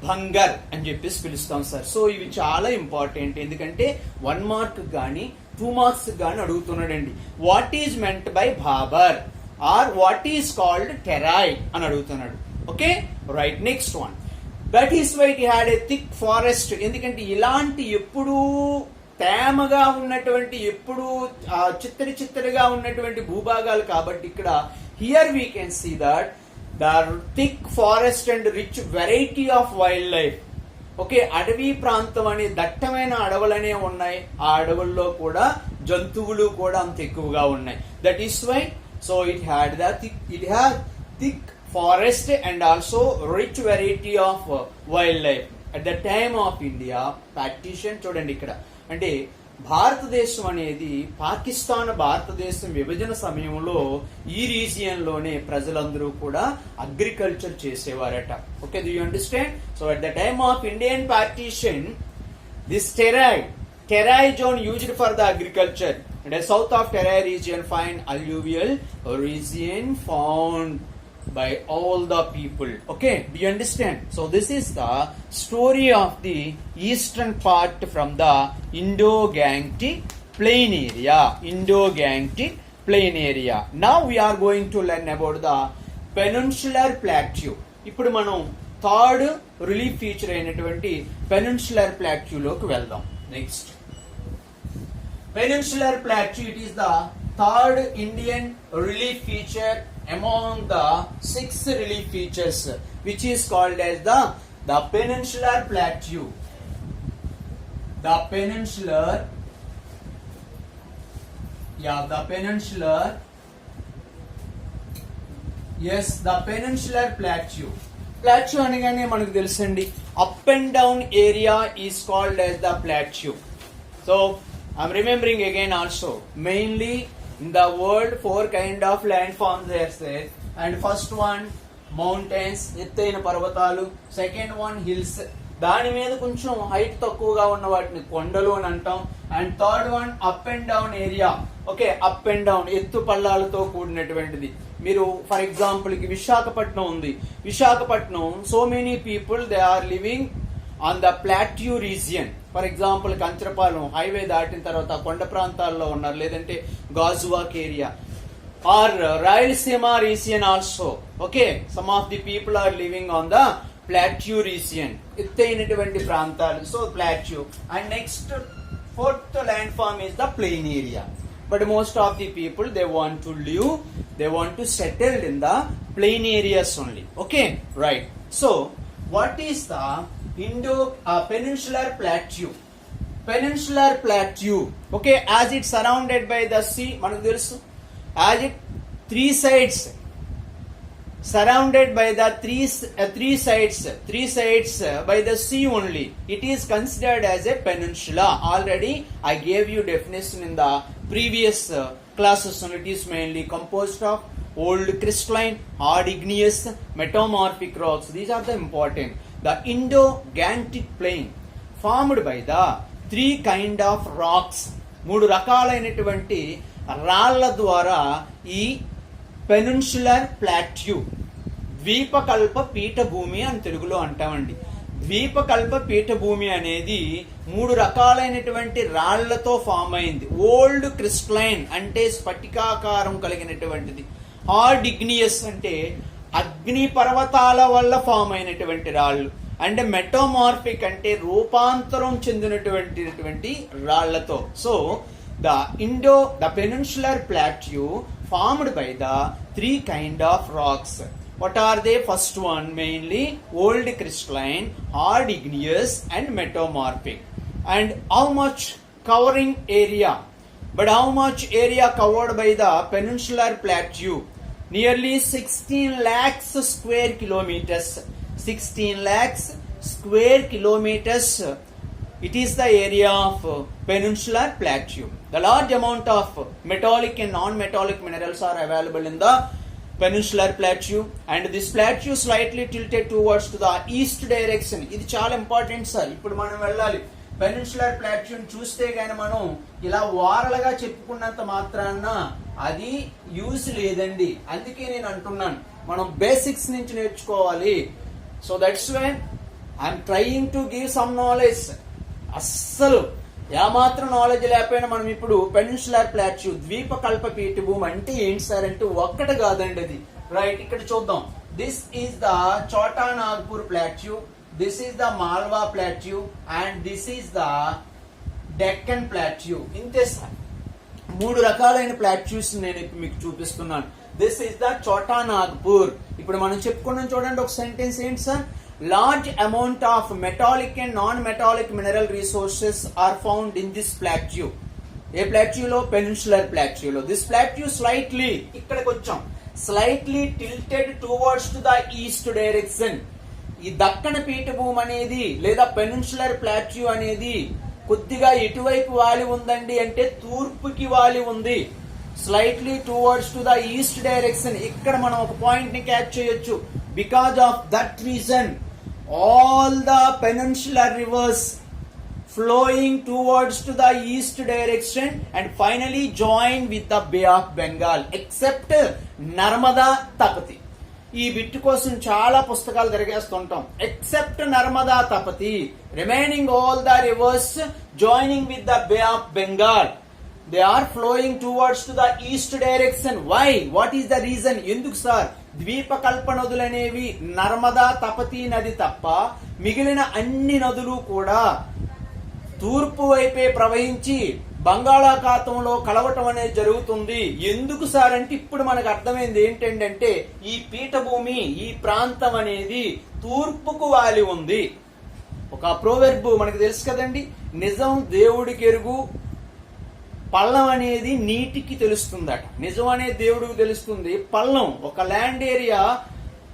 Bangar అని చెప్పేసి పిలుస్తాం సార్. సో ఇవి చాలా ఇంపార్టెంట్, ఎందుకంటే 1 మార్క్ గానీ 2 మార్క్స్ గానీ అడుగుతున్నాడండి. What is meant by Bhabar or what is called Terai అని అడుగుతున్నాడు. Okay, right. Next one, that is why it had a thick forest. ఎందుకంటే ఇలాంటి ఎప్పుడూ తేమగా ఉన్నటువంటి, ఎప్పుడు చిత్తడిగా ఉన్నటువంటి భూభాగాలు కాబట్టి ఇక్కడ here we can see that the thick forest and rich variety of wild life. Okay, అడవి ప్రాంతం అనే దట్టమైన అడవులనే ఉన్నాయి. ఆ అడవుల్లో కూడా జంతువులు కూడా అంత ఎక్కువగా ఉన్నాయి. That is why so it had thick forest and also rich variety of wild life. At the time of India partition, చూడండి ఇక్కడ అంటే భారతదేశం అనేది భారతదేశం విభజన సమయంలో ఈ రీజియన్ లోనే ప్రజలందరూ కూడా అగ్రికల్చర్ చేసేవారట. Okay, do you understand? So at the time of Indian partition this Terai zone used for the agriculture, and south of Terai region find alluvial region found by all the people. Okay, do you understand? So this is the story of the eastern part from the Indo-Gangetic plain area. Indo-Gangetic plain area. Now we are going to learn about the peninsular plateau. ఇప్పుడు మనం third relief feature అయినటువంటి peninsular plateau లోకి వెళ్దాం. Next, peninsular plateau, it is the third Indian relief feature among the 6 relief features, which is called as the peninsular plateau. The peninsular plateau. Plateau అనగానే మనకు తెలుసండి, up and down area is called as the plateau. So I'm remembering again also, mainly in the world 4 kind of landforms are there, and first one mountains, ఎత్తైన పర్వతాలు. Second one hills, దాని మీద కొంచెం height తక్కువగా ఉన్న వాటిని కొండలు అని అంటాం. And third one up and down area. Okay, up and down, ఎత్తు పల్లాలతో కూడినటువంటిది. మీరు ఫర్ ఎగ్జాంపుల్ కి విశాఖపట్నం ఉంది. Visakhapatnam, so many people they are living on the plateau region. For example Kancharapalem highway దాటిన తర్వాత కొండ ప్రాంతాల్లో ఉన్నారు, లేదంటే Gajuwaka area or Rayalaseema region also. Okay, some of the people are living on the plateau region, ఎత్తైనటువంటి ప్రాంతాలు. So plateau. And next fourth land form is the plain area. But most of the people they want to live, they want to settle in the plain areas only. Okay, right. So what is the peninsular plateau? peninsular plateau. Okay, as it's surrounded by the sea, manaku telusu, as it three sides surrounded by the three sides by the sea only, it is considered as a peninsula. Already I gave you definition in the previous classes. It is mainly composed of old crystalline, hard igneous, metamorphic rocks. These are the important. The Indo-Gangetic plain formed by the three kind of rocks. మూడు రకాలైనటువంటి రాళ్ల ద్వారా ఈ peninsular plateau, ద్వీపకల్ప పీఠభూమి అని తెలుగులో అంటామండి. ద్వీపకల్ప పీఠభూమి అనేది మూడు రకాలైనటువంటి రాళ్లతో ఫామ్ అయింది. ఓల్డ్ క్రిస్టలైన్ అంటే స్ఫటికాకారం కలిగినటువంటిది. హార్డ్ ఇగ్నియస్ అంటే అగ్ని పర్వతాల వల్ల ఫామ్ అయినటువంటి రాళ్ళు. అండ్ మెటోమార్ఫిక్ అంటే రూపాంతరం చెందినటువంటి రాళ్లతో. So the peninsular plateau formed by the three kind of rocks. What are they? First one mainly old crystalline, hard igneous and metamorphic. And how much covering area? But how much area covered by the peninsular plateau? Nearly 16 lakhs square kilometers. 16 lakhs square kilometers. It is the area of peninsular plateau. The large amount of metallic and non-metallic minerals are available in the peninsular plateau, and this plateau slightly tilted towards to the east direction. ఇది చాలా important sir. ఇప్పుడు మనం వెళ్ళాలి peninsular plateau చూస్తే గానీ మనం ఇలా వారలుగా చెప్పుకున్నంత మాత్రాన అది యూజ్ లేదండి. అందుకే నేను అంటున్నాను మనం బేసిక్స్ నుంచి నేర్చుకోవాలి. So that's why I'm trying to give some knowledge. అస్సలు ఏమాత్రం నాలెడ్జ్ లేకపోయినా మనం ఇప్పుడు పెనిన్సులర్ ప్లాట్యూ, ద్వీపకల్ప పీఠభూమి అంటే ఏంటి సార్ అంటే ఒక్కటి కాదండి అది. రైట్, ఇక్కడ చూద్దాం. దిస్ ఈస్ ద చోటా Nagpur plateau, this is the Malwa plateau and this is the Deccan plateau. ఇంతే సార్. మూడు రకాలైన ప్లాట్యూస్ నేను ఇప్పుడు మీకు చూపిస్తున్నాను. దిస్ ఈస్ ద చోటా నాగ్పూర్. ఇప్పుడు మనం చెప్పుకున్నాం చూడండి ఒక సెంటెన్స్ ఏంటి sir. Large amount of metallic and non-metallic mineral resources are found in this plateau. ఏ ప్లాట్యూలో? పెనిన్సులర్ ప్లాట్యూలో. దిస్ ప్లాట్యూ స్లైట్లీ, ఇక్కడికి వచ్చాం, slightly tilted towards to the east direction. ఈ దక్కన పీఠభూమి అనేది లేదా పెనిన్సులర్ ప్లాట్యూ అనేది కొద్దిగా ఎటువైపు వాలి ఉందండి అంటే తూర్పుకి వాలి ఉంది. Slightly towards to the east direction. ఇక్కడ మనం ఒక పాయింట్ ని క్యాచ్ చేయొచ్చు. Because of that reason, all the peninsular rivers flowing towards to the east direction and finally join with the Bay of Bengal except Narmada Tapati. ఈ bit కోసం చాలా పుస్తకాలు తిరిగేస్తుంటాం. Except Narmada Tapati, remaining all the rivers joining with the bay of Bengal, they are flowing towards to the east direction. Why? What is the reason? ఎందుకు sir? ద్వీపకల్ప నదులనేవి నర్మదా తపతి నది తప్ప మిగిలిన అన్ని నదులు కూడా తూర్పు వైపే ప్రవహించి బంగాళాఖాతంలో కలవటం అనేది జరుగుతుంది. ఎందుకు సార్ అంటే ఇప్పుడు మనకు అర్థమైంది ఏంటంటే ఈ పీఠభూమి, ఈ ప్రాంతం అనేది తూర్పుకు వాలి ఉంది. ఒక ప్రోవెర్బ్ మనకు తెలుసు కదండి, నిజం దేవుడికి ఎరుగు, పల్లం అనేది నీటికి తెలుస్తుందట. నిజం అనేది దేవుడికి తెలుస్తుంది. పల్లం, ఒక ల్యాండ్ ఏరియా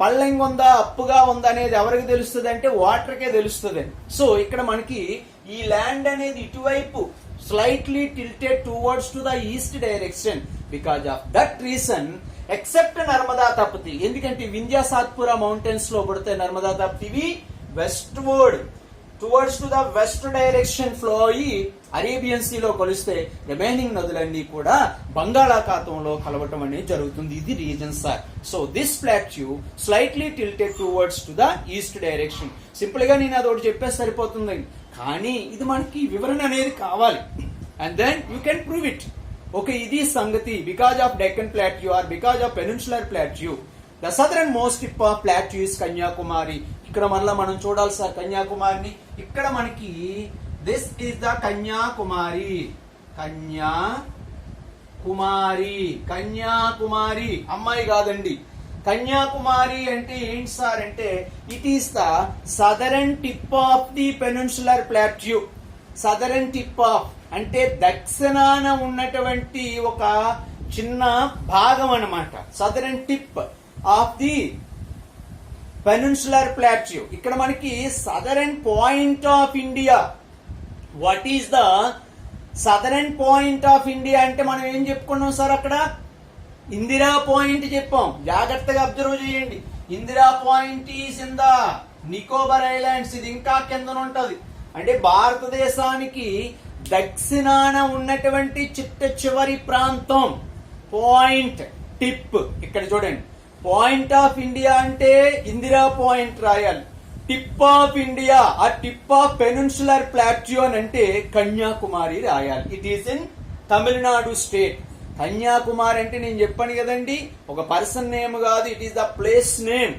పల్లంగా ఉందా అప్పుగా ఉందా అనేది ఎవరికి తెలుస్తుంది అంటే వాటర్కే తెలుస్తుంది. సో ఇక్కడ మనకి ఈ ల్యాండ్ అనేది ఇటువైపు slightly tilted towards to the east direction. Because of that reason except Narmada Tapati, ఎందుకంటే వింధ్యా సాత్పురా మౌంటైన్స్ లో పడితే నర్మదా తపతివి westward towards to the west direction flow అయ్యి అరేబియన్ సీలో కలిస్తే రిమైనింగ్ నదులన్నీ కూడా బంగాళాఖాతంలో కలవటం అనేది జరుగుతుంది. ఇది reason sir. So this plateau slightly tilted towards to the east direction. Simple గా నేను అదొకటి చెప్పేసి సరిపోతుంది, కానీ ఇది మనకి వివరణ అనేది కావాలి. And then you can prove it. Okay, ఇది సంగతి. Because of Deccan plateau or because of peninsular plateau, the southern most tip of plateau is Kanyakumari. ఇక్కడ మళ్ళా మనం చూడాలి సార్ కన్యాకుమారిని. ఇక్కడ మనకి this is the Kanyakumari. Kanyakumari అమ్మాయి కాదండి. కన్యాకుమారి అంటే ఏంటి సార్ అంటే it is the southern tip of the peninsular plateau. Southern tip of అంటే దక్షిణాన ఉన్నటువంటి ఒక చిన్న భాగం అన్నమాట. Southern tip of the peninsular plateau. ఇక్కడ మనకి southern point of India. What is the southern point of India అంటే మనం ఏం చెప్పుకున్నాం సార్? అక్కడ ఇందిరా పాయింట్ చెప్పాం. జాగ్రత్తగా అబ్జర్వ్ చేయండి. Indira point is in the Nicobar islands. ఇది ఇంకా కింద ఉంటది. అంటే భారతదేశానికి దక్షిణాన ఉన్నటువంటి చిట్ట చివరి ప్రాంతం పాయింట్ టిప్. ఇక్కడ చూడండి, పాయింట్ ఆఫ్ ఇండియా అంటే ఇందిరా పాయింట్ రాయాలి. టిప్ ఆఫ్ ఇండియా, ఆ టిప్ ఆఫ్ పెనిన్సులర్ ప్లాట్యూ అని అంటే కన్యాకుమారి రాయాలి. It is in Tamil Nadu state. Kanyakumari అంటే నేను చెప్పాను కదండి, ఒక పర్సన్ నేమ్ కాదు, it is the place name.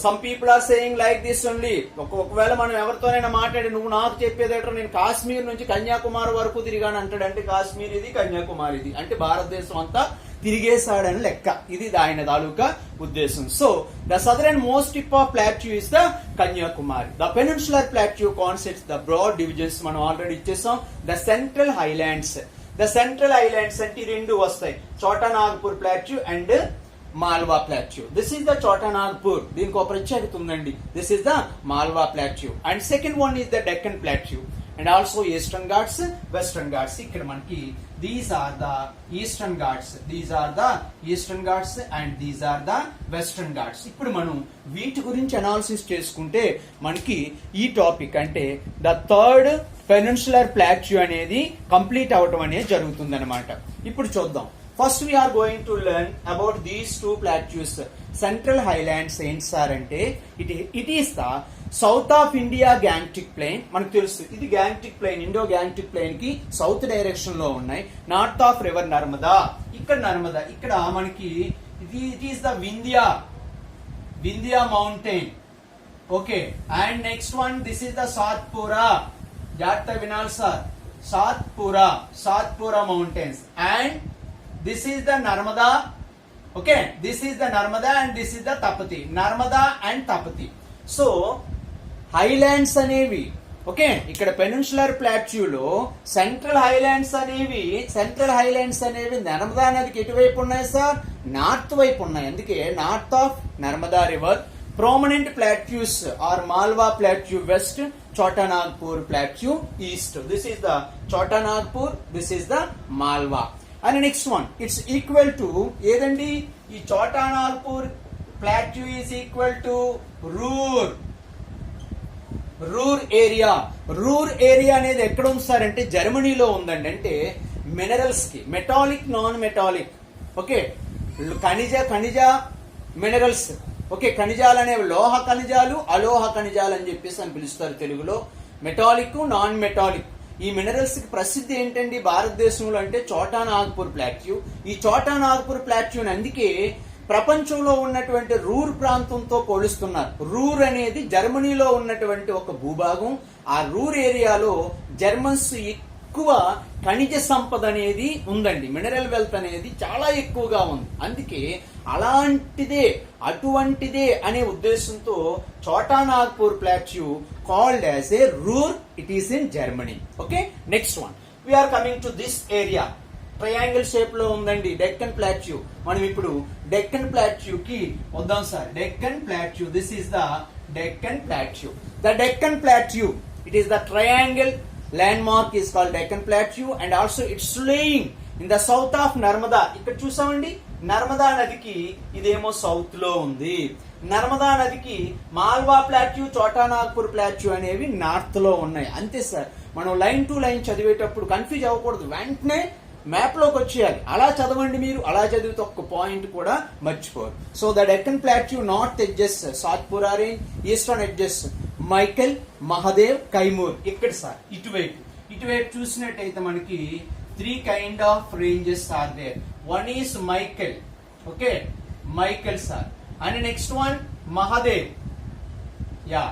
Some people are saying like this only. ఒకవేళ మనం ఎవరితోనైనా మాట్లాడి నువ్వు నాకు చెప్పేదేటో నేను కాశ్మీర్ నుంచి కన్యాకుమారి వరకు తిరిగాను అంటాడు. అంటే కాశ్మీర్ ఇది, కన్యాకుమారి ఇది, అంటే భారతదేశం అంతా తిరిగేశాడని లెక్క. ఇది ఆయన తాలూకా ఉద్దేశం. So the southern most tip of plateau is the Kanyakumari. The peninsular plateau concepts the broad divisions మనం ఆల్రెడీ ఇచ్చేసాం. The Central Highlands. The Central Highlands అంటే రెండు వస్తాయి, Chota Nagpur plateau and Malwa plateau. This is the Chota Nagpur. దీనికి ఒక ప్రత్యేకత ఉందండి. This is the Malwa plateau. And second one is the Deccan plateau and also Eastern Ghats, Western Ghats. ఇక్కడ మనకి these are the eastern Ghats, these are the eastern Ghats and these are the Western Ghats. ఇప్పుడు మనం వీటి గురించి అనాలిసిస్ చేసుకుంటే మనకి ఈ టాపిక్ అంటే ద థర్డ్ పెనిన్సులర్ ప్లాట్యూ అనేది కంప్లీట్ అవటం అనేది జరుగుతుంది అనమాట. ఇప్పుడు చూద్దాం. First we are going to learn about these two plateaus. Central Highlands ఏంటి సార్ అంటే it is the south of India Gangetic plain. మనకు తెలుసు ఇది Gangetic plain, Indo Gangetic plain కి సౌత్ డైరెక్షన్ లో ఉన్నాయి. North of river Narmada. ఇక్కడ నర్మదా, ఇక్కడ మనకి it is the Vindhya mountain. Okay, and next one this is the Satpura. జాగ్రత్త వినాలి sir, Satpura mountains. And this is the Narmada. Okay, this is the Narmada and this is the Tapati. Narmada and Tapati. So highlands అనేవి okay, ఇక్కడ peninsular plateau లో central highlands అనేవి నర్మదా నదికి ఎటువైపు ఉన్నాయి sir? North వైపు ఉన్నాయి. అందుకే north of Narmada river. prominent plateaus are Malwa Plateau West, Chota Nagpur Plateau East. This is the Chota Nagpur, this is the Malwa. And the next one, it's equal to ఏదండి? ఈ చోటా Nagpur plateau is equal to రూర్ area. రూర్ area అనేది ఎక్కడ ఉంది sir అంటే జర్మనీలో ఉందండి. అంటే మినరల్స్ కి మెటాలిక్, నాన్ మెటాలిక్, ఓకే, ఖనిజ మినరల్స్, ఓకే, ఖనిజాలు అనేవి లోహ ఖనిజాలు, అలోహ ఖనిజాలు అని చెప్పేసి అని పిలుస్తారు తెలుగులో. Metallic, non metallic. ఈ మినరల్స్ కి ప్రసిద్ధి ఏంటండి భారతదేశంలో అంటే చోటా నాగ్పూర్ ప్లాట్యూ. ఈ చోటా నాగ్పూర్ ప్లాట్యూని అందుకే ప్రపంచంలో ఉన్నటువంటి రూర్ ప్రాంతంతో పోలుస్తున్నారు. రూర్ అనేది జర్మనీలో ఉన్నటువంటి ఒక భూభాగం. ఆ రూర్ ఏరియాలో జర్మన్స్ ఎక్కువ ఖనిజ సంపద అనేది ఉందండి. మినరల్ వెల్త్ అనేది చాలా ఎక్కువగా ఉంది. అందుకే అటువంటిదే అనే ఉద్దేశంతో చోటా Nagpur plateau called as a Ruhr. It is in Germany. Okay, next one we are coming to this area. Triangle shape లో ఉందండి డెక్కన్ ప్లాట్యూ. మనం ఇప్పుడు డెక్కన్ ప్లాట్యూ కి వద్దాం sir. Deccan plateau, this is the Deccan plateau. The Deccan plateau, it is the triangle landmark is called Deccan Plateau and also it's laying in the south of Narmada. ఇక్కడ చూసామండి నర్మదా నదికి ఇదేమో సౌత్ లో ఉంది. నర్మదా నదికి మాల్వా ప్లాట్యూ, చోటా నాగ్పూర్ ప్లాట్యూ అనేవి నార్త్ లో ఉన్నాయి. అంతే సార్. మనం లైన్ టు లైన్ చదివేటప్పుడు కన్ఫ్యూజ్ అవ్వకూడదు, వెంటనే మ్యాప్ లోకి వచ్చేయాలి. అలా చదవండి మీరు. అలా చదివితే ఒక్క పాయింట్ కూడా మర్చిపోరు. So the Deccan plateau north edges Satpura range, eastern edges Maikal, Mahadev, Kaimur. ఇక్కడ సార్ ఇటువైపు చూసినట్టయితే మనకి 3 kind of ranges are there. One is Michael, okay, Michael sir, and the next one Mahadev, yeah,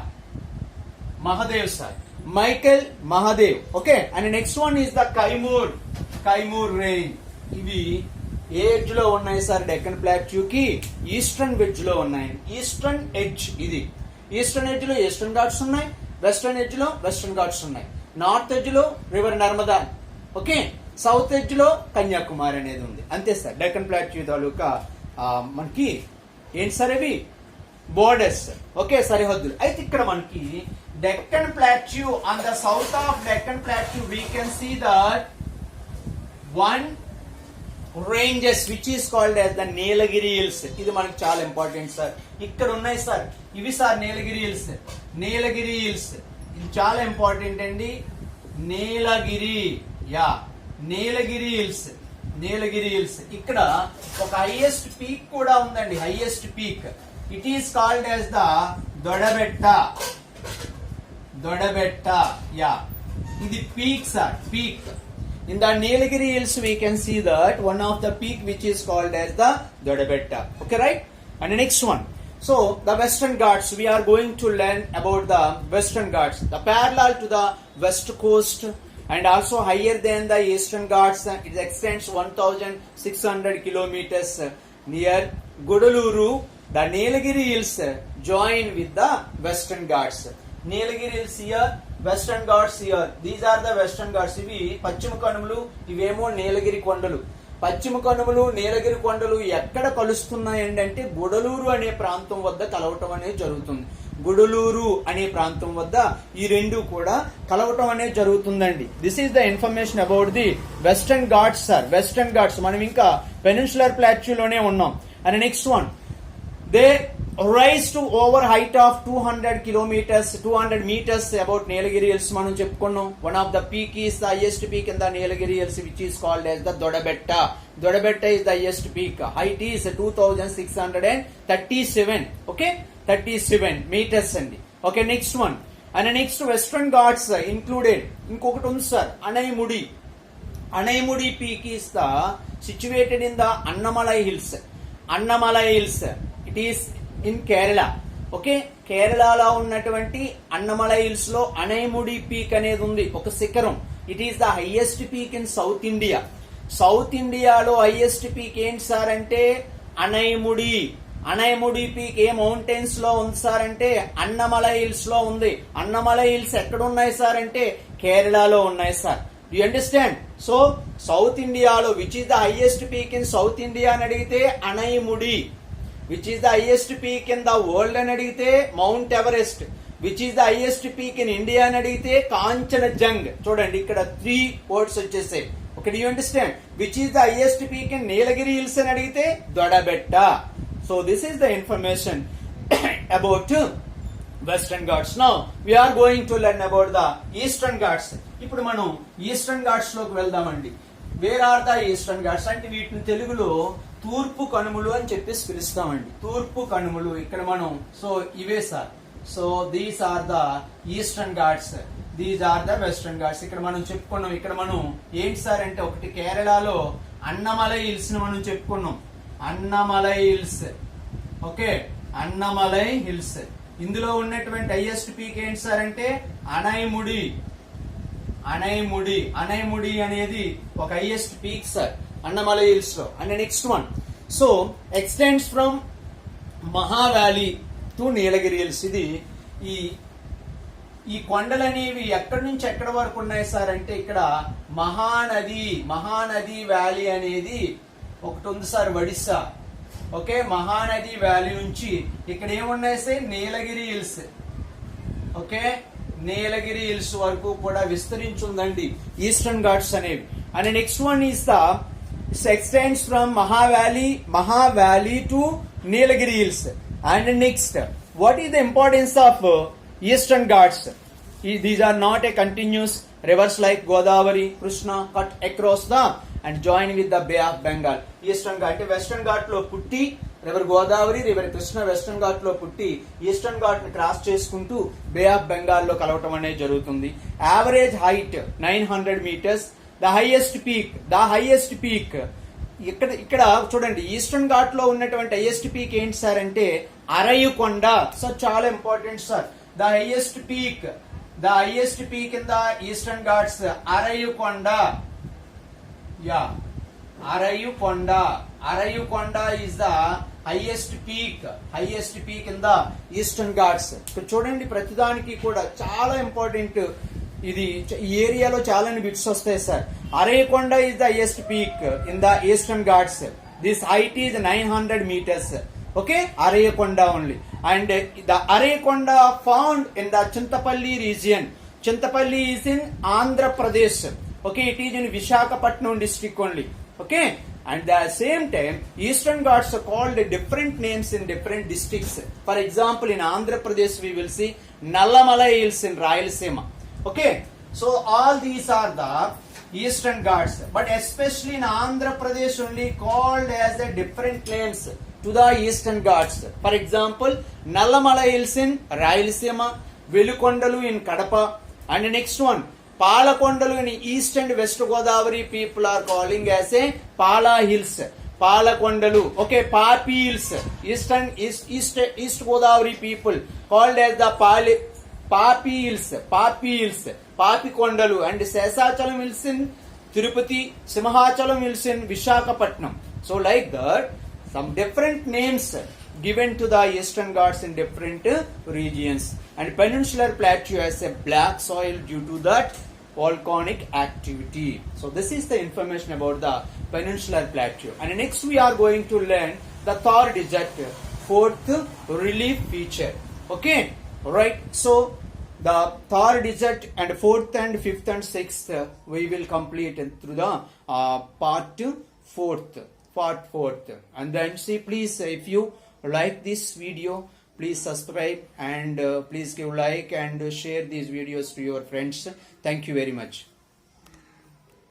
Mahadev sir, Michael, Mahadev, okay, and the next one is the Kaimur range. ఇవి ఏ edge లో ఉన్నాయి sir? Deccan plateau కి eastern wedge లో ఉన్నాయి. Eastern edge ఇది. Eastern edge లో eastern Ghats ఉన్నాయి, western edge లో వెస్టర్న్ ఘాట్స్ ఉన్నాయి. నార్త్ ఎడ్జ్ లో river Narmada, okay, south edge లో కన్యాకుమారి అనేది ఉంది. అంతే సార్. డెక్కన్ ప్లాట్యూ తాలూకా మనకి ఏంటి సార్ అవి బోర్డర్స్, ఓకే, సరిహద్దులు. అయితే ఇక్కడ మనకి Deccan plateau on the south of Deccan plateau we can see that one ranges which is called as the Nilagiri hills. ఇది మనకి చాలా ఇంపార్టెంట్ సార్. ఇక్కడ ఉన్నాయి సార్, ఇవి sir Nilgiri hills. Nilgiri hills ఇది చాలా ఇంపార్టెంట్ అండి. Nilgiri, yeah, Nilgiri hills. Nilgiri hills ఇక్కడ ఒక హైయెస్ట్ పీక్ కూడా ఉందండి. Highest peak it is called as the Doddabetta. Doddabetta, yeah, ఇది peak sir, peak. In the Nilagiri hills, we can see that one of the peak which is called as the Dodabetta. Okay, right? And the next one. So, the Western Ghats, we are going to learn about the Western Ghats. The parallel to the West Coast and also higher than the Eastern Ghats. It extends 1,600 kilometers near Gudaluru. The Nilagiri hills join with the Western Ghats. Nilagiri hills here, Western Ghats here. These are the Western Ghats. ఇవి పశ్చిమ కనుమలు, ఇవేమో నీలగిరి కొండలు. పశ్చిమ కనుమలు నీలగిరి కొండలు ఎక్కడ కలుస్తున్నాయండి అంటే గుడలూరు అనే ప్రాంతం వద్ద కలవటం అనేది జరుగుతుంది. గుడలూరు అనే ప్రాంతం వద్ద ఈ రెండు కూడా కలవటం అనేది జరుగుతుందండి. This is the information about the Western Ghats sir. Western Ghats మనం ఇంకా పెనిన్సులర్ ప్లాట్యూలోనే ఉన్నాం. And next one, they rise to over height of 200 meters about Nilagiri hills మనం చెప్పుకున్నాం. One of the peak is the highest peak in the Nilagiri hills which is called as the Dodabetta. Dodabetta is the highest peak. Height is 2,637, okay, 37 meters అండి. Okay, next one. And next western Ghats included ఇంకొకటి ఉంది sir, Anaimudi. Anaimudi peak is the situated in the Annamalai hills. Annamalai hills it is in Kerala, okay, కేరళలో ఉన్నటువంటి Annamalai hills లో Anaimudi peak అనేది ఉంది, ఒక శిఖరం. It is the highest peak in south India. South ఇండియాలో హైయెస్ట్ పీక్ ఏంటి సార్ అంటే అనైముడి. అనైముడి పీక్ ఏ మౌంటైన్స్ లో ఉంది సార్ అంటే అన్నమలై హిల్స్ లో ఉంది. అన్నమలై హిల్స్ ఎక్కడ ఉన్నాయి సార్ అంటే కేరళలో ఉన్నాయి sir. You understand? So south ఇండియాలో which is the highest peak in south India అని అడిగితే Anamudi. Which is the highest peak in the world అని అడిగితే mount Everest. Which is the highest peak in India అని అడిగితే కాంచనజంగ్. చూడండి ఇక్కడ 3 వర్డ్స్ వచ్చేసాయి. Okay, do you understand? Which is the highest peak in Nilgiri hills అని అడిగితే Doddabetta. So this is the information about western Ghats. Now we are going to learn about the eastern Ghats. ఇప్పుడు మనం Eastern Ghats లోకి వెళ్దామండి. Where are the eastern Ghats అంటే వీటిని తెలుగులో తూర్పు కనుమలు అని చెప్పేసి పిలుస్తామండి. తూర్పు కనుమలు ఇక్కడ మనం, సో ఇవే sir. So these are the eastern Ghats, these are the Western Ghats. ఇక్కడ మనం చెప్పుకున్నాం. ఇక్కడ మనం ఏంటి సార్ అంటే ఒకటి కేరళలో అన్నమలై హిల్స్ ని మనం చెప్పుకున్నాం. Annamalai hills, okay, Annamalai hills. ఇందులో ఉన్నటువంటి హైయెస్ట్ పీక్ ఏంటి సార్ అంటే అనైముడి. అనైముడి, అనైముడి అనేది ఒక highest peak sir Annamalai hills లో. And next one, so extends from Maha valley to Nilgiri hills. ఇది ఈ కొండలు అనేవి ఎక్కడి నుంచి ఎక్కడి వరకు ఉన్నాయి సార్ అంటే ఇక్కడ మహానది వ్యాలీ అనేది ఒకటి ఉంది sir, Odisha. Okay, Mahanadi valley నుంచి ఇక్కడ ఏమున్నాయి సార్ నీలగిరి హిల్స్. ఓకే, నీలగిరి హిల్స్ వరకు కూడా విస్తరించుందండి ఈస్టర్న్ ఘాట్స్ అనేవి. And next one is the extends from Maha Valley to Nilagiri hills. And next, what is the importance of Eastern Ghats? These are not a continuous rivers like Godavari, Krishna cut across the and join with the Bay of Bengal. Eastern Ghat, Western Ghat lo putti river Godavari, river Krishna Western Ghat lo putti Eastern Ghat ni cross చేసుకుంటూ Bay of Bengal లో కలవటం అనేది జరుగుతుంది. Average height 900 meters. The highest peak ఇక్కడ చూడండి eastern ghat లో ఉన్నటువంటి highest peak ఏంటి సార్ అంటే అరయుకొండ. సార్ చాలా important sir. The highest peak in the eastern Ghats Arayukonda. Yeah, Arayukonda. Arayukonda is the highest peak in the eastern Ghats. ఇక్కడ చూడండి ప్రతిదానికి కూడా చాలా ఇంపార్టెంట్ ఇది ఈ ఏరియాలో చాలా బిట్స్ వస్తాయి sir. Arekonda is the highest peak in the eastern Ghats. This height is 900 meters. Okay, Arekonda only. And the Arekonda found in the Chintapalli region. Chintapalli is in Andhra Pradesh. Okay, it is in Visakhapatnam district only. Okay, and the same time Eastern Ghats are called different names in different districts. For example, in Andhra Pradesh we will see Nallamala Hills in Rayalaseema. Okay, so all these are the Eastern Ghats, but especially in Andhra Pradesh only called as the different names to the Eastern Ghats. For example, Nallamala Hills in Rayalaseema, Velukondalu in Kadapa, and the next one Palakondalu in East and West Godavari people are calling as a Pala Hills. Palakondalu, okay, Papi Hills, East Godavari people called as the Papi Hills, Papi Kondalu, and Sesachalam Hills in Tirupati, Simhachalam Hills in Visakhapatnam. So like that, some different names given to the Eastern Ghats in different regions. And peninsular plateau has a black soil due to that volcanic activity. So this is the information about the peninsular plateau. And next we are going to learn the Thar Desert, fourth relief feature. Okay, right. So the Thar Desert and fourth and fifth and sixth we will complete through the part fourth. And then see, please, if you like this video, please subscribe and please give like and share these videos to your friends. Thank you very much.